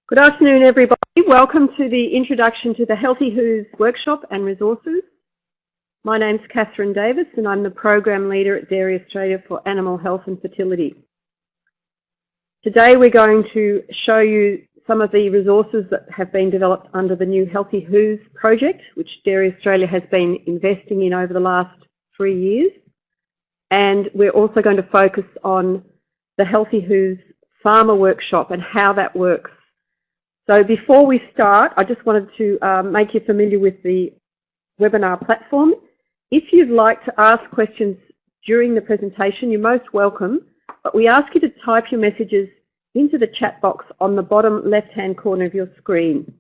Good afternoon, everybody. Welcome to the introduction to the Healthy Hooves workshop and resources. My name's Kathryn Davis and I'm the Program Leader at Dairy Australia for Animal Health and Fertility. Today we're going to show you some of the resources that have been developed under the new Healthy Hooves project, which Dairy Australia has been investing in over the last 3 years. And we're also going to focus on the Healthy Hooves farmer workshop and how that works. So before we start, I just wanted to make you familiar with the webinar platform. If you'd like to ask questions during the presentation, you're most welcome, but we ask you to type your messages into the chat box on the bottom left-hand corner of your screen.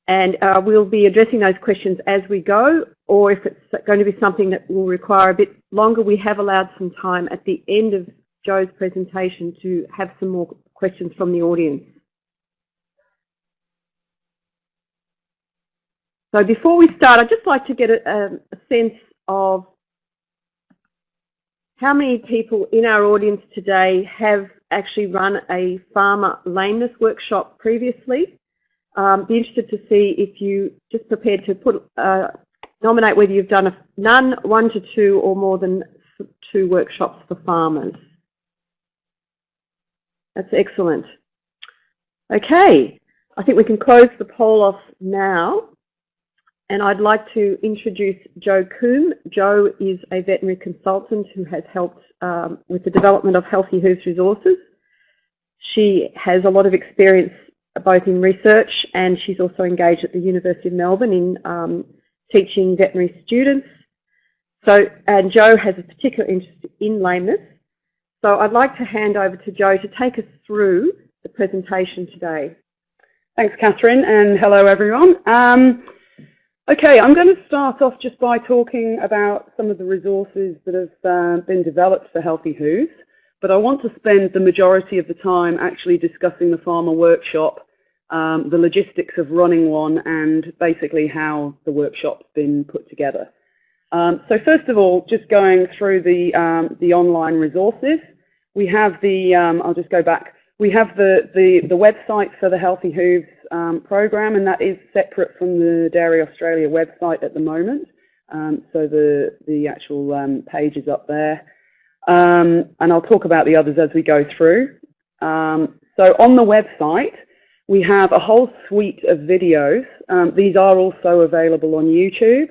And we'll be addressing those questions as we go, or if it's going to be something that will require a bit longer, we have allowed some time at the end of Joe's presentation to have some more questions from the audience. So before we start, I'd just like to get a sense of how many people in our audience today have actually run a farmer lameness workshop previously. Be interested to see if you just prepared to nominate whether you've done none, 1 to 2, or more than 2 workshops for farmers. That's excellent. Okay, I think we can close the poll off now. And I'd like to introduce Joe Coombe. Joe is a veterinary consultant who has helped with the development of Healthy Hooves resources. She has a lot of experience both in research, and she's also engaged at the University of Melbourne in teaching veterinary students. And Joe has a particular interest in lameness. So I'd like to hand over to Joe to take us through the presentation today. Thanks, Kathryn, and hello, everyone. Okay, I'm going to start off just by talking about some of the resources that have been developed for Healthy Hooves, but I want to spend the majority of the time actually discussing the farmer workshop, the logistics of running one, and basically how the workshop's been put together. So first of all, just going through the online resources, we have the, I'll just go back, we have the website for the Healthy Hooves program, and that is separate from the Dairy Australia website at the moment. So the actual page is up there. And I'll talk about the others as we go through. So on the website, we have a whole suite of videos. These are also available on YouTube.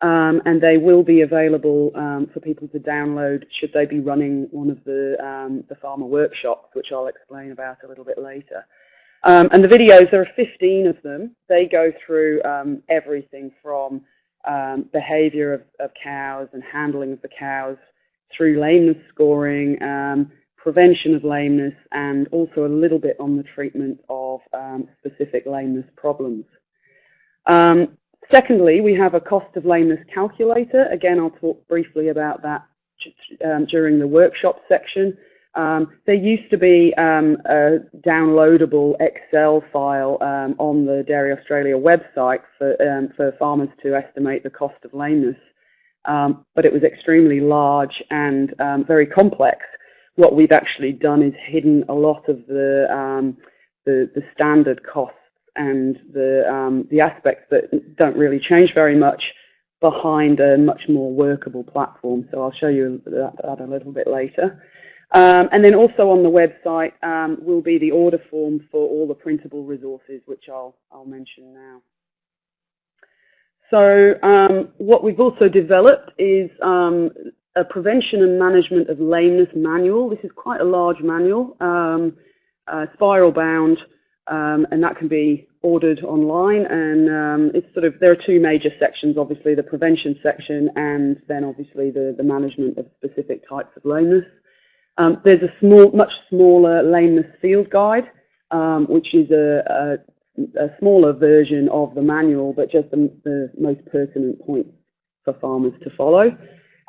And they will be available for people to download should they be running one of the farmer workshops, which I'll explain about a little bit later. And the videos, there are 15 of them. They go through everything from behavior of cows and handling of the cows through lameness scoring, prevention of lameness, and also a little bit on the treatment of specific lameness problems. Secondly, we have a cost of lameness calculator. Again, I'll talk briefly about that during the workshop section. There used to be a downloadable Excel file on the Dairy Australia website for farmers to estimate the cost of lameness, but it was extremely large and very complex. What we've actually done is hidden a lot of the standard costs and the aspects that don't really change very much behind a much more workable platform. So I'll show you that a little bit later. And then also on the website will be the order form for all the printable resources, which I'll mention now. So what we've also developed is a prevention and management of lameness manual. This is quite a large manual, spiral bound, and that can be ordered online. And it's sort of, there are 2 major sections, obviously the prevention section and then obviously the management of specific types of lameness. There's a much smaller lameness field guide, which is a smaller version of the manual, but just the most pertinent points for farmers to follow.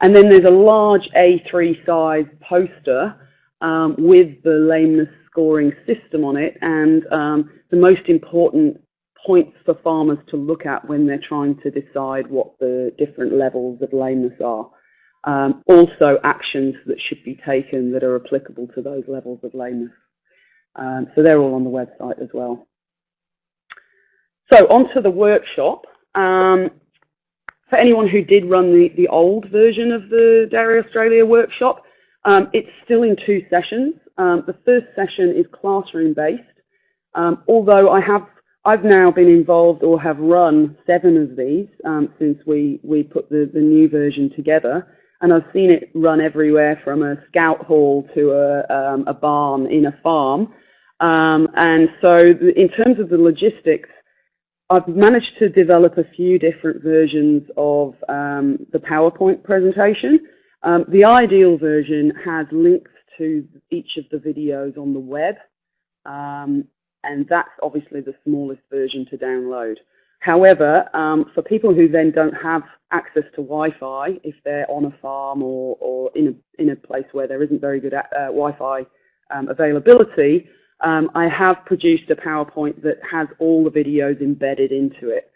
And then there's a large A3 size poster with the lameness scoring system on it, and the most important points for farmers to look at when they're trying to decide what the different levels of lameness are. Also actions that should be taken that are applicable to those levels of lameness. So they're all on the website as well. So onto the workshop. For anyone who did run the old version of the Dairy Australia workshop, it's still in 2 sessions. The first session is classroom-based, although I've now been involved or have run 7 of these since we put the new version together, and I've seen it run everywhere from a scout hall to a barn in a farm. And so in terms of the logistics, I've managed to develop a few different versions of the PowerPoint presentation. The ideal version has links to each of the videos on the web, and that's obviously the smallest version to download. However, for people who then don't have access to Wi-Fi, if they're on a farm or in a place where there isn't very good Wi-Fi availability, I have produced a PowerPoint that has all the videos embedded into it.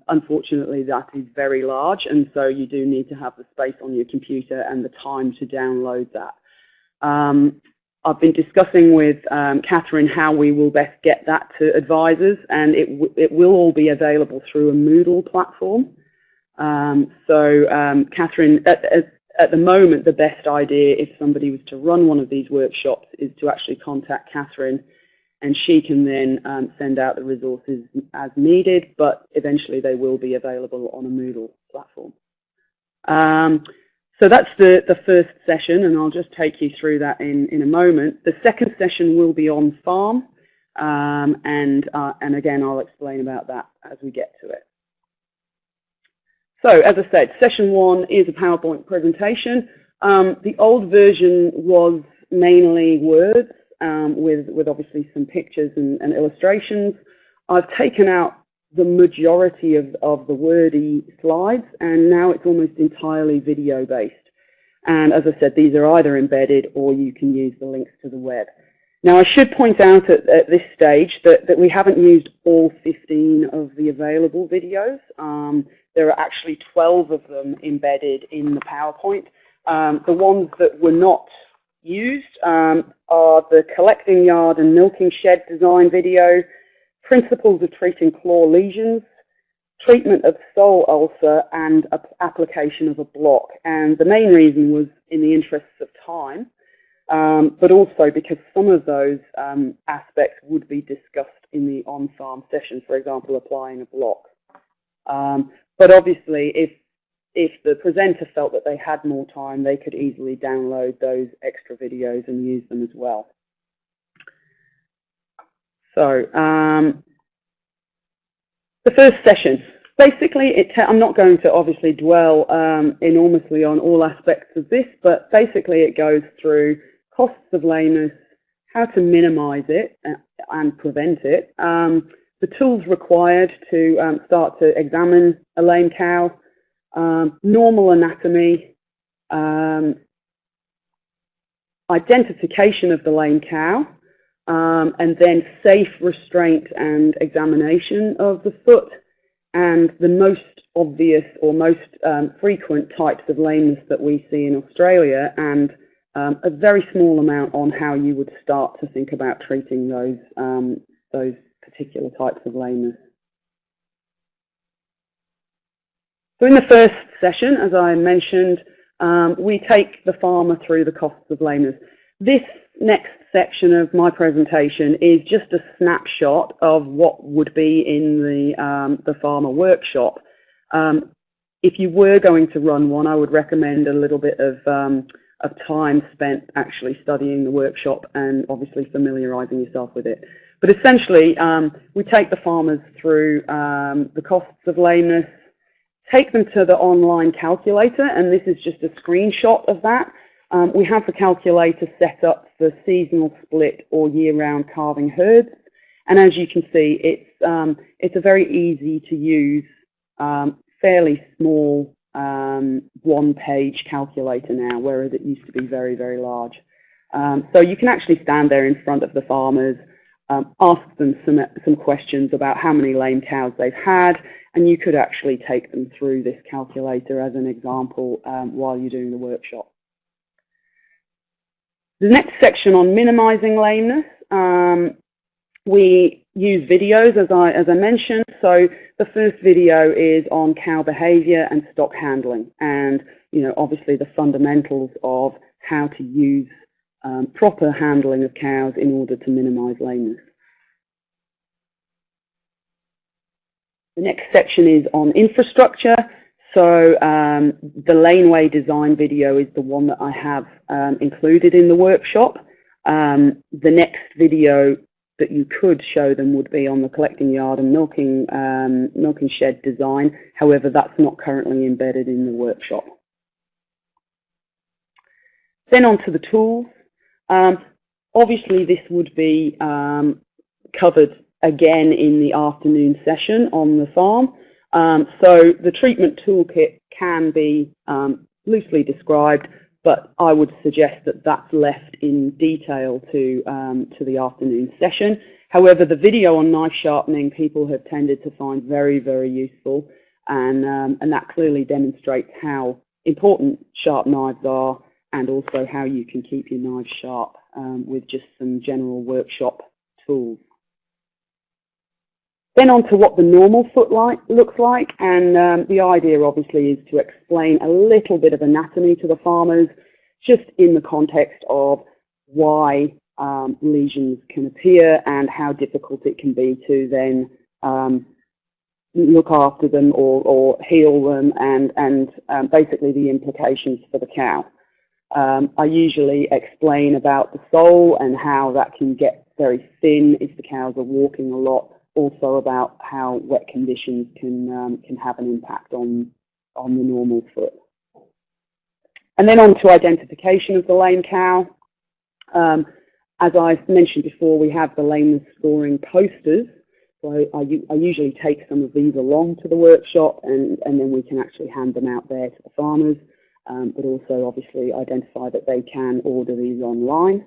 Unfortunately, that is very large, and so you do need to have the space on your computer and the time to download that. I've been discussing with Kathryn how we will best get that to advisors, and it will all be available through a Moodle platform. Kathryn, at the moment, the best idea if somebody was to run one of these workshops is to actually contact Kathryn, and she can then send out the resources as needed, but eventually they will be available on a Moodle platform. So that's the first session, and I'll just take you through that in a moment. The second session will be on farm, and again, I'll explain about that as we get to it. So, as I said, session 1 is a PowerPoint presentation. The old version was mainly words with obviously some pictures and illustrations. I've taken out the majority of the wordy slides, and now it's almost entirely video-based. And as I said, these are either embedded or you can use the links to the web. Now, I should point out at this stage that we haven't used all 15 of the available videos. There are actually 12 of them embedded in the PowerPoint. The ones that were not used are the collecting yard and milking shed design video, principles of treating claw lesions, treatment of sole ulcer, and application of a block. And the main reason was in the interests of time, but also because some of those aspects would be discussed in the on-farm session, for example, applying a block. But obviously, if the presenter felt that they had more time, they could easily download those extra videos and use them as well. So, the first session. Basically, I'm not going to obviously dwell enormously on all aspects of this, but basically it goes through costs of lameness, how to minimize it and prevent it, the tools required to start to examine a lame cow, normal anatomy, identification of the lame cow, and then safe restraint and examination of the foot, and the most obvious or most frequent types of lameness that we see in Australia, and a very small amount on how you would start to think about treating those particular types of lameness. So in the first session, as I mentioned, we take the farmer through the costs of lameness. This next section of my presentation is just a snapshot of what would be in the farmer workshop. If you were going to run one, I would recommend a little bit of time spent actually studying the workshop and obviously familiarizing yourself with it. But essentially, we take the farmers through the costs of lameness, take them to the online calculator, and this is just a screenshot of that. We have the calculator set up for seasonal split or year-round calving herds, and as you can see, it's a very easy to use, fairly small one-page calculator now, whereas it used to be very, very large. So you can actually stand there in front of the farmers, ask them some questions about how many lame cows they've had, and you could actually take them through this calculator as an example while you're doing the workshop. The next section on minimising lameness, we use videos, as I mentioned. So the first video is on cow behaviour and stock handling, and obviously the fundamentals of how to use proper handling of cows in order to minimise lameness. The next section is on infrastructure. So the laneway design video is the one that I have included in the workshop. The next video that you could show them would be on the collecting yard and milking shed design. However, that's not currently embedded in the workshop. Then on to the tools. Obviously, this would be covered again in the afternoon session on the farm. So the treatment toolkit can be loosely described, but I would suggest that that's left in detail to the afternoon session. However, the video on knife sharpening people have tended to find very, very useful, and that clearly demonstrates how important sharp knives are, and also how you can keep your knives sharp with just some general workshop tools. Then on to what the normal foot looks like, and the idea obviously is to explain a little bit of anatomy to the farmers, just in the context of why lesions can appear and how difficult it can be to then look after them or heal them, and basically the implications for the cow. I usually explain about the sole and how that can get very thin if the cows are walking a lot. Also about how wet conditions can have an impact on the normal foot. And then on to identification of the lame cow. As I mentioned before, we have the lameness scoring posters. So I usually take some of these along to the workshop, and then we can actually hand them out there to the farmers, but also obviously identify that they can order these online.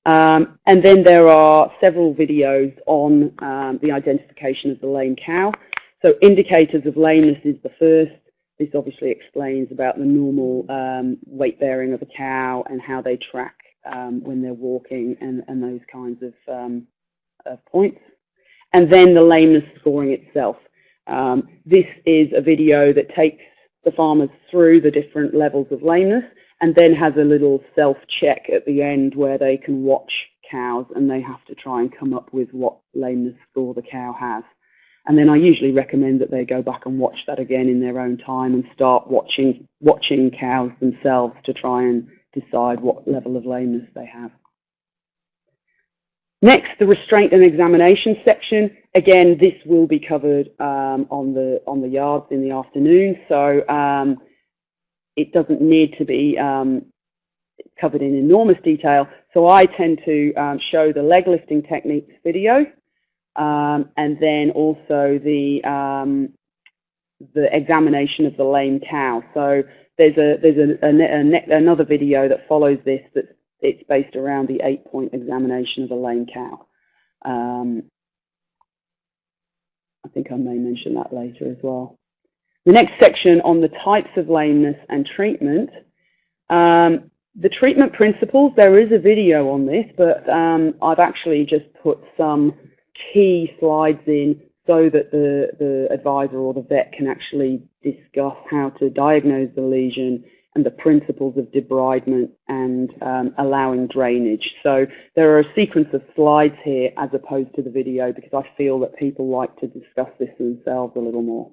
And then there are several videos on the identification of the lame cow. So indicators of lameness is the first. This obviously explains about the normal weight bearing of a cow and how they track when they're walking, and those kinds of points. And then the lameness scoring itself. This is a video that takes the farmers through the different levels of lameness, and then has a little self-check at the end where they can watch cows, and they have to try and come up with what lameness score the cow has. And then I usually recommend that they go back and watch that again in their own time and start watching cows themselves to try and decide what level of lameness they have. Next, the restraint and examination section. Again, this will be covered on the yards in the afternoon, so it doesn't need to be covered in enormous detail. So I tend to show the leg lifting techniques video, and then also the examination of the lame cow. So there's another video that follows this it's based around the 8-point examination of a lame cow. I think I may mention that later as well. The next section on the types of lameness and treatment. The treatment principles, there is a video on this, but I've actually just put some key slides in so that the advisor or the vet can actually discuss how to diagnose the lesion and the principles of debridement and allowing drainage. So there are a sequence of slides here as opposed to the video, because I feel that people like to discuss this themselves a little more.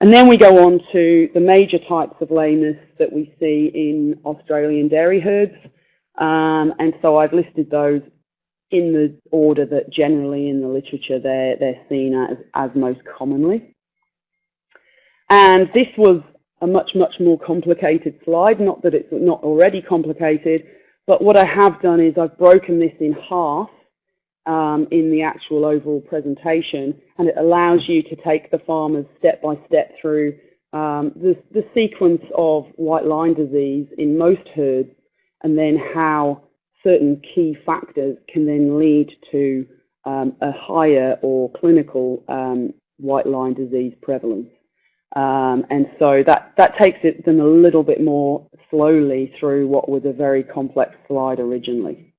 And then we go on to the major types of lameness that we see in Australian dairy herds. And so I've listed those in the order that generally in the literature they're seen as most commonly. And this was a much more complicated slide, not that it's not already complicated, but what I have done is I've broken this in half in the actual overall presentation, and it allows you to take the farmers step by step through the sequence of white line disease in most herds, and then how certain key factors can then lead to a higher or clinical white line disease prevalence. And so that takes them a little bit more slowly through what was a very complex slide originally.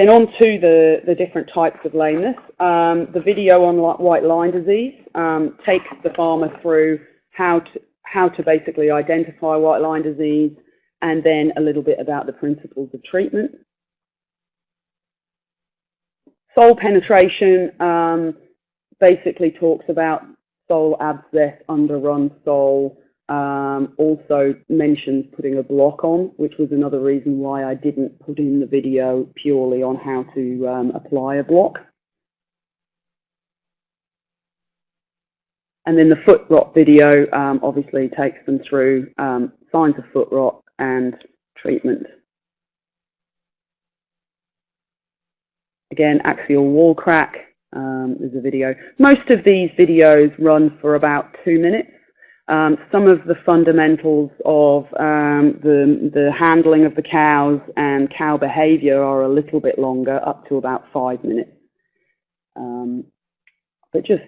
Then on to the different types of lameness. The video on white line disease takes the farmer through how to basically identify white line disease, and then a little bit about the principles of treatment. Sole penetration basically talks about sole abscess, underrun sole, also mentions putting a block on, which was another reason why I didn't put in the video purely on how to apply a block. And then the foot rot video obviously takes them through signs of foot rot and treatment. Again, axial wall crack, there's a video. Most of these videos run for about 2 minutes. Some of the fundamentals of the handling of the cows and cow behavior are a little bit longer, up to about 5 minutes. But just,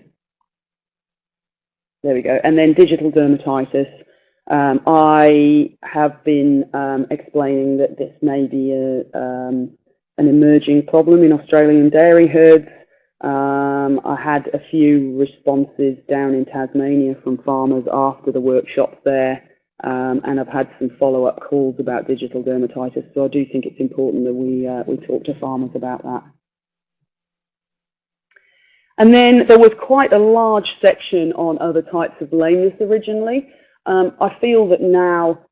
there we go. And then digital dermatitis. I have been explaining that this may be an emerging problem in Australian dairy herds. I had a few responses down in Tasmania from farmers after the workshops there, and I've had some follow-up calls about digital dermatitis, so I do think it's important that we talk to farmers about that. And then there was quite a large section on other types of lameness originally. I feel that now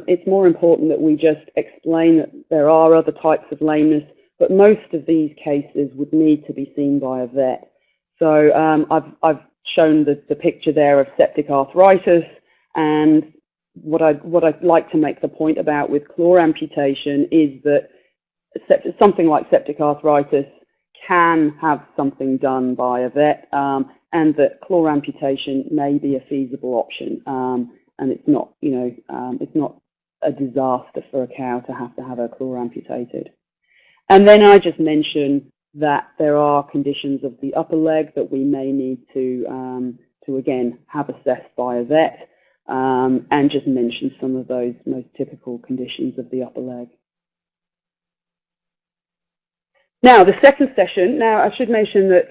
it's more important that we just explain that there are other types of lameness, but most of these cases would need to be seen by a vet. So I've shown the picture there of septic arthritis, and what I'd like to make the point about with claw amputation is that something like septic arthritis can have something done by a vet, and that claw amputation may be a feasible option. And it's not, it's not a disaster for a cow to have her claw amputated. And then I just mentioned that there are conditions of the upper leg that we may need to again have assessed by a vet, and just mention some of those most typical conditions of the upper leg. Now, the second session, now I should mention that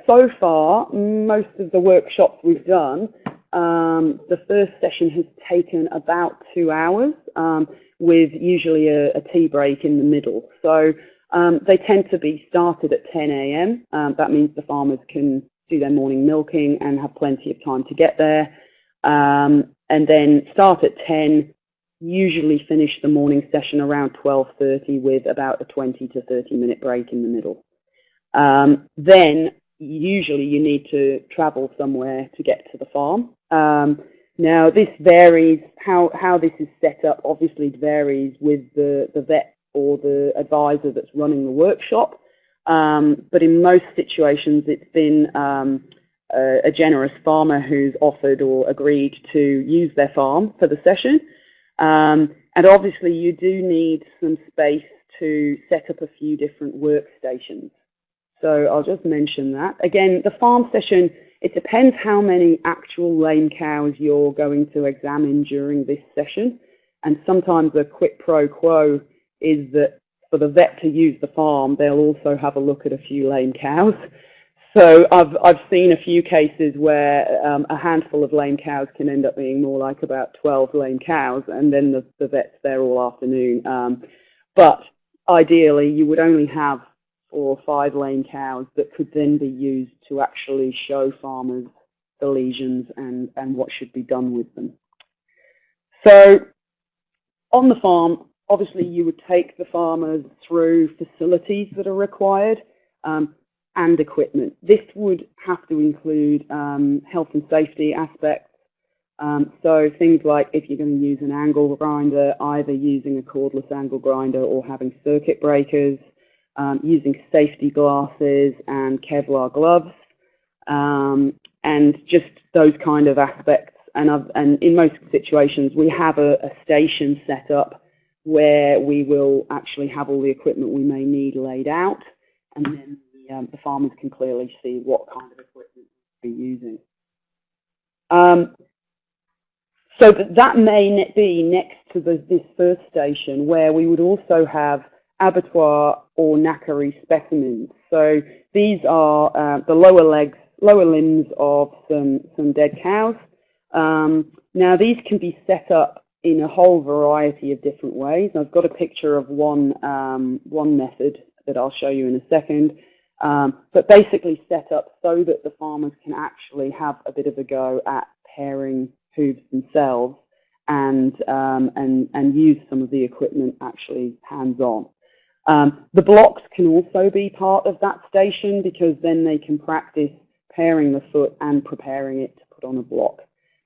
so far, most of the workshops we've done, the first session has taken about 2 hours, with usually a tea break in the middle. So they tend to be started at 10 a.m. That means the farmers can do their morning milking and have plenty of time to get there. And then start at 10, usually finish the morning session around 12:30 with about a 20 to 30 minute break in the middle. Then usually you need to travel somewhere to get to the farm. Now this varies, how this is set up obviously varies with the vet or the advisor that's running the workshop, but in most situations it's been a generous farmer who's offered or agreed to use their farm for the session. And obviously you do need some space to set up a few different workstations. So I'll just mention that. Again, the farm session, it depends how many actual lame cows you're going to examine during this session. And sometimes a quid pro quo is that for the vet to use the farm, they'll also have a look at a few lame cows. So I've seen a few cases where a handful of lame cows can end up being more like about 12 lame cows, and then the vet's there all afternoon. But ideally, you would only have 4 or 5 lame cows that could then be used to actually show farmers the lesions and what should be done with them. So on the farm, obviously you would take the farmers through facilities that are required, and equipment. This would have to include health and safety aspects. So things like if you're going to use an angle grinder, either using a cordless angle grinder or having circuit breakers, using safety glasses and Kevlar gloves, and just those kind of aspects. And in most situations, we have a station set up where we will actually have all the equipment we may need laid out, and then the farmers can clearly see what kind of equipment we'll be using. So that may be next to this first station, where we would also have abattoir or knackery specimens. So these are the lower legs, lower limbs of some dead cows. Now these can be set up in a whole variety of different ways. I've got a picture of one method that I'll show you in a second, but basically set up so that the farmers can actually have a bit of a go at pairing hooves themselves and use some of the equipment actually hands-on. The blocks can also be part of that station, because then they can practice pairing the foot and preparing it to put on a block.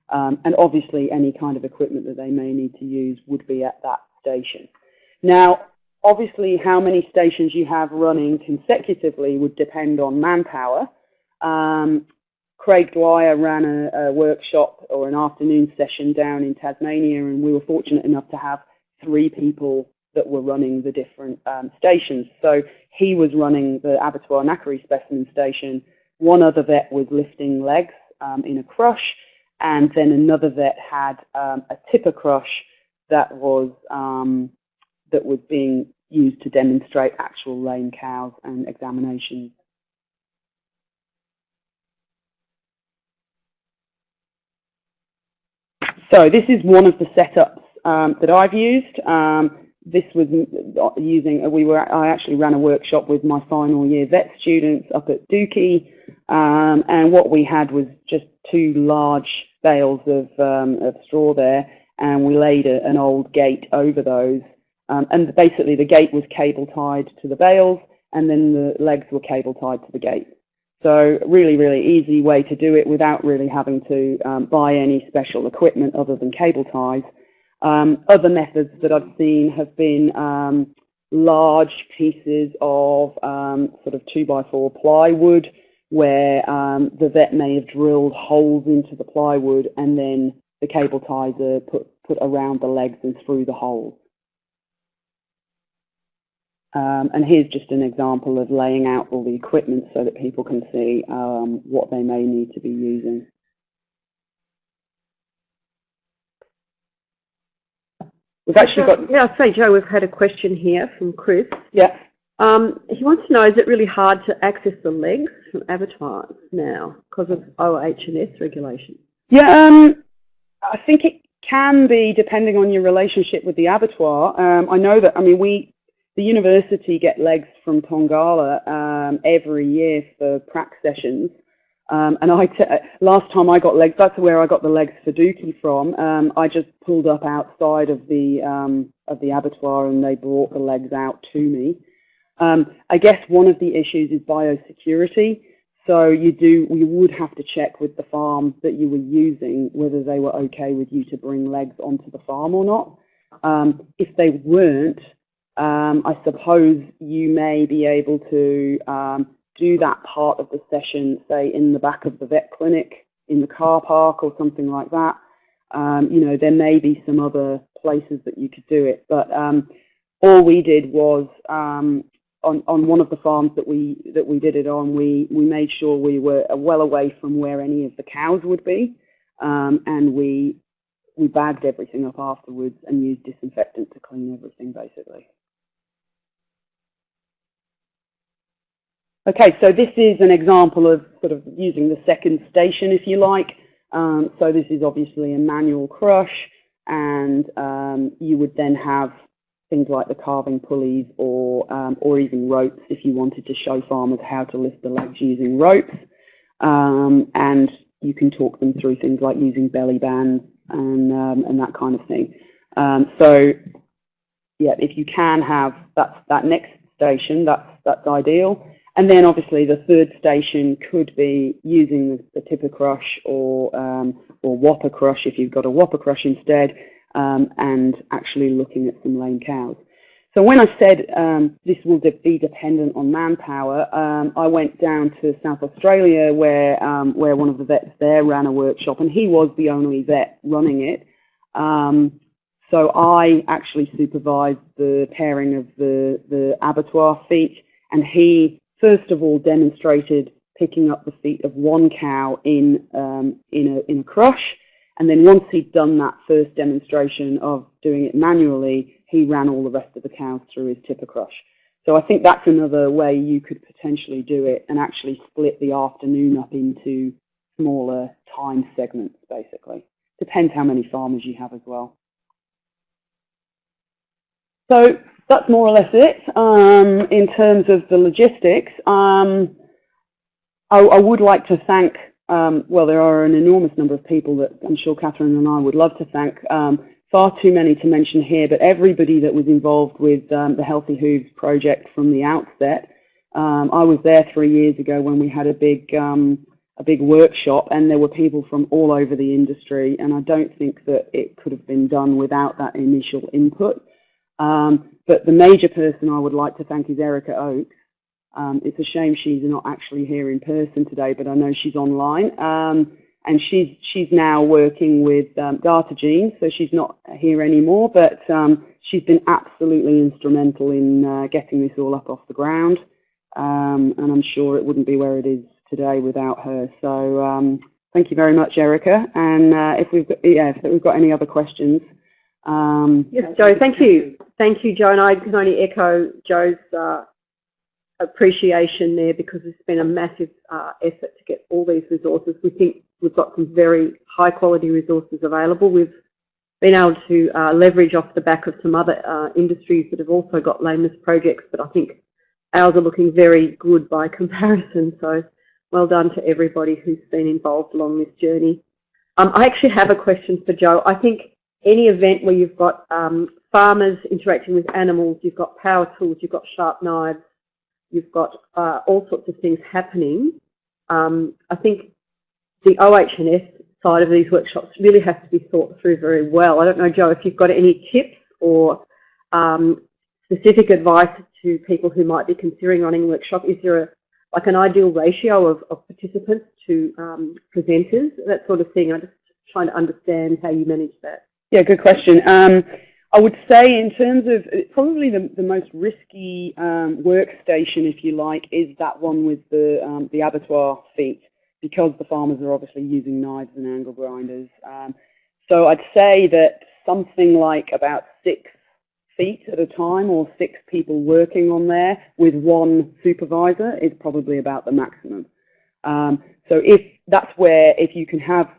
And obviously any kind of equipment that they may need to use would be at that station. Now, obviously how many stations you have running consecutively would depend on manpower. Craig Dwyer ran a workshop or an afternoon session down in Tasmania, and we were fortunate enough to have 3 people that were running the different stations. So he was running the Abattoir knackery specimen station. One other vet was lifting legs in a crush, and then another vet had a tipper crush that was being used to demonstrate actual lame cows and examinations. So this is one of the setups that I've used. This was using, I actually ran a workshop with my final year vet students up at Dookie, and what we had was just 2 large bales of straw there, and we laid an old gate over those, and basically the gate was cable tied to the bales, and then the legs were cable tied to the gate. So really, really easy way to do it without really having to buy any special equipment other than cable ties. Other methods that I've seen have been large pieces of sort of 2x4 plywood, where the vet may have drilled holes into the plywood, and then the cable ties are put around the legs and through the holes. And here's just an example of laying out all the equipment so that people can see what they may need to be using. We've actually got... Yeah, I'd say, Joe, we've had a question here from Chris. Yeah. He wants to know, is it really hard to access the legs from abattoirs now because of OH&S regulations? Yeah, I think it can be, depending on your relationship with the abattoir. I know that, I mean, the university get legs from Tongala every year for prac sessions. And last time I got legs, that's where I got the legs for Dookie from. I just pulled up outside of the abattoir, and they brought the legs out to me. I guess one of the issues is biosecurity. So you would have to check with the farm that you were using whether they were okay with you to bring legs onto the farm or not. If they weren't, I suppose you may be able to do that part of the session, say, in the back of the vet clinic, in the car park or something like that. You know, there may be some other places that you could do it, but all we did was on one of the farms that we did it on, we made sure we were well away from where any of the cows would be, and we bagged everything up afterwards and used disinfectant to clean everything, basically. Okay, so this is an example of sort of using the second station, if you like. So this is obviously a manual crush, and you would then have things like the carving pulleys or even ropes if you wanted to show farmers how to lift the legs using ropes. And you can talk them through things like using belly bands and that kind of thing. So yeah, if you can have that next station, that's ideal. And then obviously the third station could be using the tipper crush or whopper crush if you've got a whopper crush instead, and actually looking at some lame cows. So when I said this will be dependent on manpower, I went down to South Australia where one of the vets there ran a workshop, and he was the only vet running it. So I actually supervised the pairing of the abattoir feet, and he first of all demonstrated picking up the feet of one cow in a crush, and then once he'd done that first demonstration of doing it manually, he ran all the rest of the cows through his tipper crush. So I think that's another way you could potentially do it and actually split the afternoon up into smaller time segments, basically. Depends how many farmers you have as well. So that's more or less it in terms of the logistics. I would like to thank, well, there are an enormous number of people that I'm sure Kathryn and I would love to thank. Far too many to mention here, but everybody that was involved with the Healthy Hooves project from the outset. I was there 3 years ago when we had a big workshop, and there were people from all over the industry, and I don't think that it could have been done without that initial input. But the major person I would like to thank is Erica Oakes. It's a shame she's not actually here in person today, but I know she's online. And she's now working with Dartagene, so she's not here anymore, but she's been absolutely instrumental in getting this all up off the ground. And I'm sure it wouldn't be where it is today without her. So thank you very much, Erica. And if we've got any other questions. Yes, Joe, thank you. Thank you, Joe. And I can only echo Joe's appreciation there, because it's been a massive effort to get all these resources. We think we've got some very high quality resources available. We've been able to leverage off the back of some other industries that have also got lameness projects, but I think ours are looking very good by comparison. So well done to everybody who's been involved along this journey. I actually have a question for Joe. I think any event where you've got farmers interacting with animals, you've got power tools, you've got sharp knives, you've got all sorts of things happening. I think the OH&S side of these workshops really has to be thought through very well. I don't know, Joe, if you've got any tips or specific advice to people who might be considering running a workshop. Is there like an ideal ratio of participants to presenters, that sort of thing? I'm just trying to understand how you manage that. Yeah, good question. I would say in terms of probably the most risky workstation, if you like, is that one with the abattoir feet, because the farmers are obviously using knives and angle grinders. So I'd say that something like about 6 feet at a time, or 6 people working on there with one supervisor, is probably about the maximum. So if you can have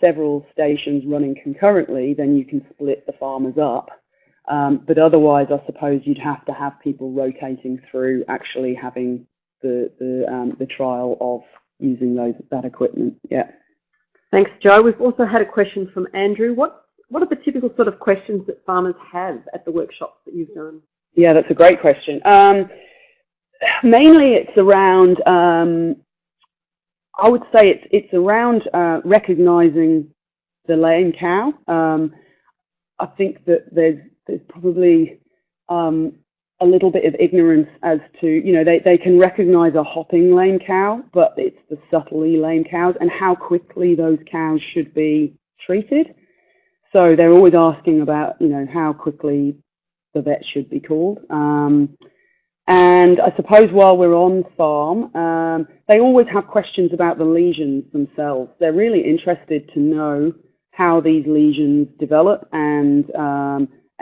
several stations running concurrently, then you can split the farmers up. But otherwise, I suppose you'd have to have people rotating through actually having the trial of using that equipment. Yeah. Thanks, Joe. We've also had a question from Andrew. What are the typical sort of questions that farmers have at the workshops that you've done? Yeah, that's a great question. Mainly it's around, I would say it's around recognizing the lame cow. I think that there's probably a little bit of ignorance as to, you know, they can recognize a hopping lame cow, but it's the subtly lame cows and how quickly those cows should be treated. So they're always asking about, you know, how quickly the vet should be called. And I suppose while we're on farm, they always have questions about the lesions themselves. They're really interested to know how these lesions develop and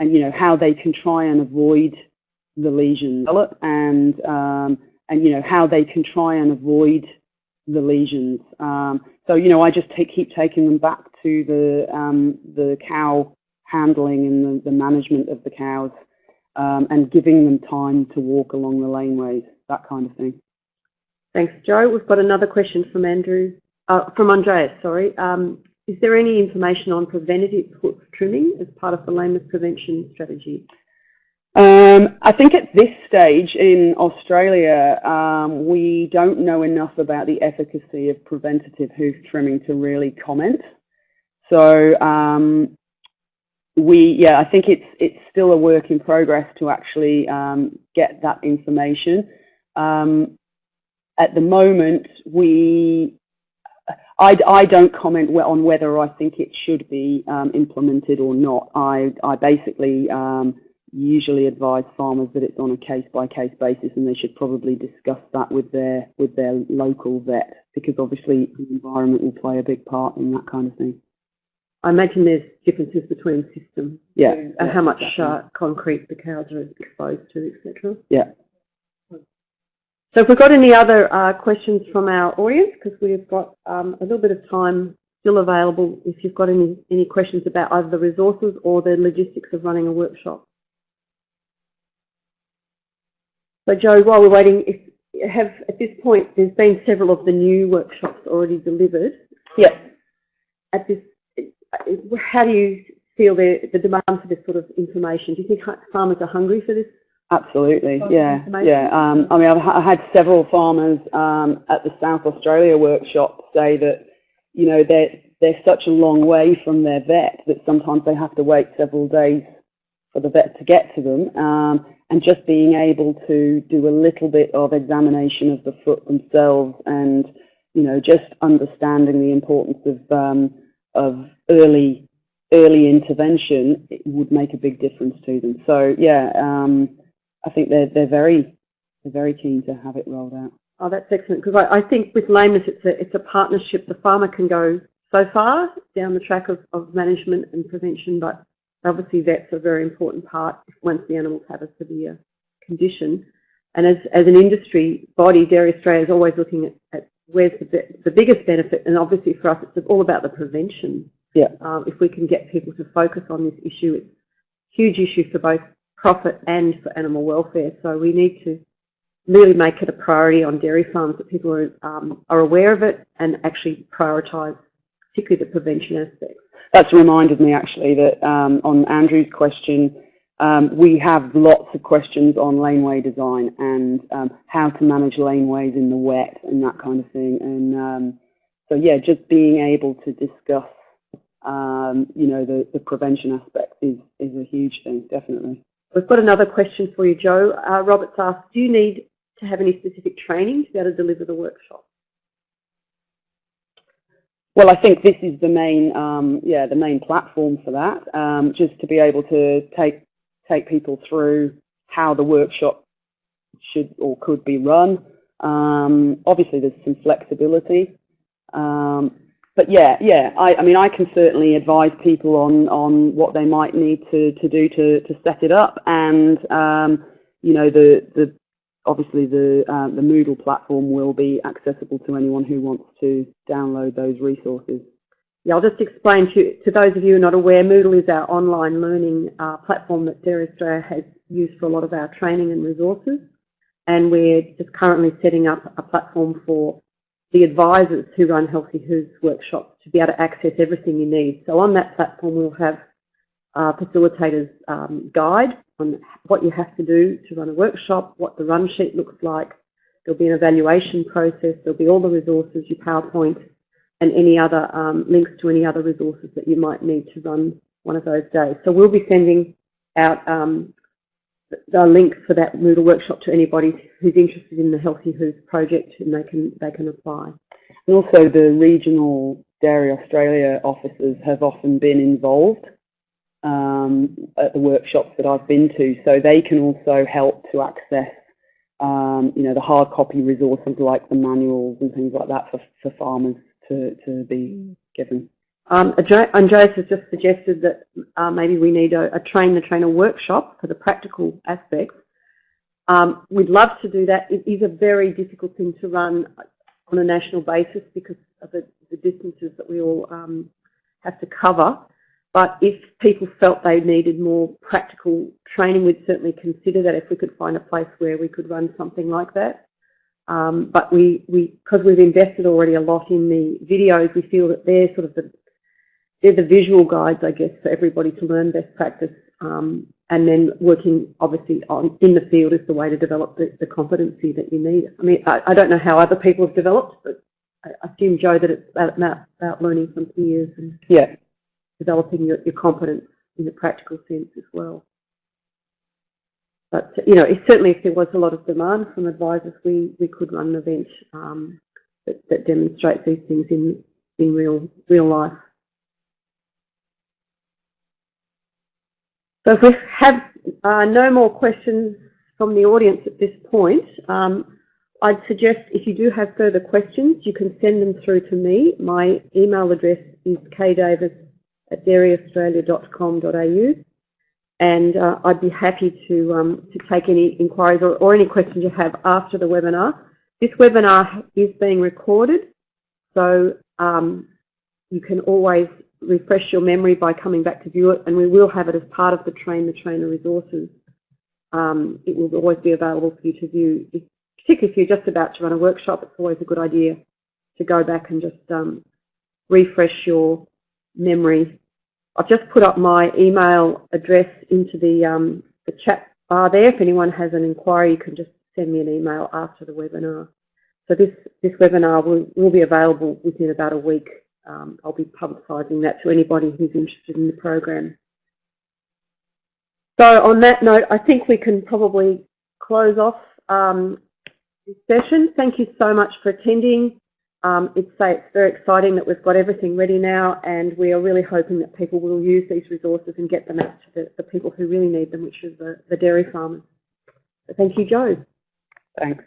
you know, how they can try and avoid the lesions and you know, how they can try and avoid the lesions. So, you know, I just keep taking them back to the cow handling and the management of the cows. And giving them time to walk along the laneways, that kind of thing. Thanks, Joe. We've got another question from Andreas, sorry. Is there any information on preventative hoof trimming as part of the lameness prevention strategy? I think at this stage in Australia, we don't know enough about the efficacy of preventative hoof trimming to really comment. So, I think it's still a work in progress to actually get that information. At the moment, I don't comment on whether I think it should be implemented or not. I basically usually advise farmers that it's on a case-by-case basis, and they should probably discuss that with their local vet, because obviously the environment will play a big part in that kind of thing. I imagine there's differences between systems. Yeah. How much concrete the cows are exposed to, etc. Yeah. So if we've got any other questions from our audience, because we've got a little bit of time still available if you've got any questions about either the resources or the logistics of running a workshop. So Jo, while we're waiting, at this point there's been several of the new workshops already delivered. Yeah. At this, how do you feel the demand for this sort of information? Do you think farmers are hungry for this? Absolutely, yeah. I mean, I had several farmers at the South Australia workshop say that, you know, they're such a long way from their vet that sometimes they have to wait several days for the vet to get to them. And just being able to do a little bit of examination of the foot themselves, and, you know, just understanding the importance of early intervention, it would make a big difference to them. So yeah. I think they're very keen to have it rolled out. Oh, that's excellent, because I think with lameness it's a partnership. The farmer can go so far down the track of management and prevention, but obviously vets are a very important part once the animals have a severe condition. And as an industry body, Dairy Australia is always looking at where's the biggest benefit, and obviously for us it's all about the prevention. Yeah. If we can get people to focus on this issue, it's a huge issue for both profit and for animal welfare. So we need to really make it a priority on dairy farms that people are aware of it and actually prioritise, particularly the prevention aspects. That's reminded me actually that on Andrew's question, we have lots of questions on laneway design and how to manage laneways in the wet and that kind of thing. And so yeah, just being able to discuss you know, the prevention aspect is a huge thing, definitely. We've got another question for you, Jo. Robert's asked, do you need to have any specific training to be able to deliver the workshop? Well, I think this is the main, the main platform for that. Just to be able to take people through how the workshop should or could be run. Obviously, there's some flexibility. But yeah, I mean, I can certainly advise people on what they might need to do to set it up, and you know, obviously the Moodle platform will be accessible to anyone who wants to download those resources. Yeah, I'll just explain to those of you who are not aware, Moodle is our online learning platform that Dairy Australia has used for a lot of our training and resources, and we're just currently setting up a platform for the advisors who run Healthy Hooves workshops to be able to access everything you need. So on that platform we'll have facilitators guide on what you have to do to run a workshop, what the run sheet looks like. There'll be an evaluation process, there'll be all the resources, your PowerPoint, and any other links to any other resources that you might need to run one of those days. So we'll be sending out the link for that Moodle workshop to anybody who's interested in the Healthy Hooves project, and they can apply. And also the regional Dairy Australia officers have often been involved at the workshops that I've been to, so they can also help to access you know, the hard copy resources like the manuals and things like that for farmers to be given. Andreas has just suggested that maybe we need a train-the-trainer workshop for the practical aspects. We'd love to do that. It is a very difficult thing to run on a national basis because of the distances that we all have to cover. But if people felt they needed more practical training, we'd certainly consider that if we could find a place where we could run something like that. But because we've invested already a lot in the videos, we feel that they're sort of they're the visual guides, I guess, for everybody to learn best practice, and then working, obviously, in the field is the way to develop the competency that you need. I mean, I don't know how other people have developed, but I assume, Jo, that it's about learning from peers and developing your competence in a practical sense as well. But, you know, certainly if there was a lot of demand from advisors, we could run an event that demonstrates these things in real life. So if we have no more questions from the audience at this point, I'd suggest if you do have further questions, you can send them through to me. My email address is kdavis at dairyaustralia.com.au, and I'd be happy to take any inquiries or any questions you have after the webinar. This webinar is being recorded, so you can always refresh your memory by coming back to view it, and we will have it as part of the Train the Trainer resources. It will always be available for you to view. Particularly if you're just about to run a workshop, it's always a good idea to go back and just refresh your memory. I've just put up my email address into the chat bar there. If anyone has an inquiry, you can just send me an email after the webinar. So this webinar will be available within about a week. I'll be publicising that to anybody who's interested in the program. So on that note, I think we can probably close off this session. Thank you so much for attending. It's very exciting that we've got everything ready now, and we are really hoping that people will use these resources and get them out to the people who really need them, which is the dairy farmers. So thank you, Jo. Thanks.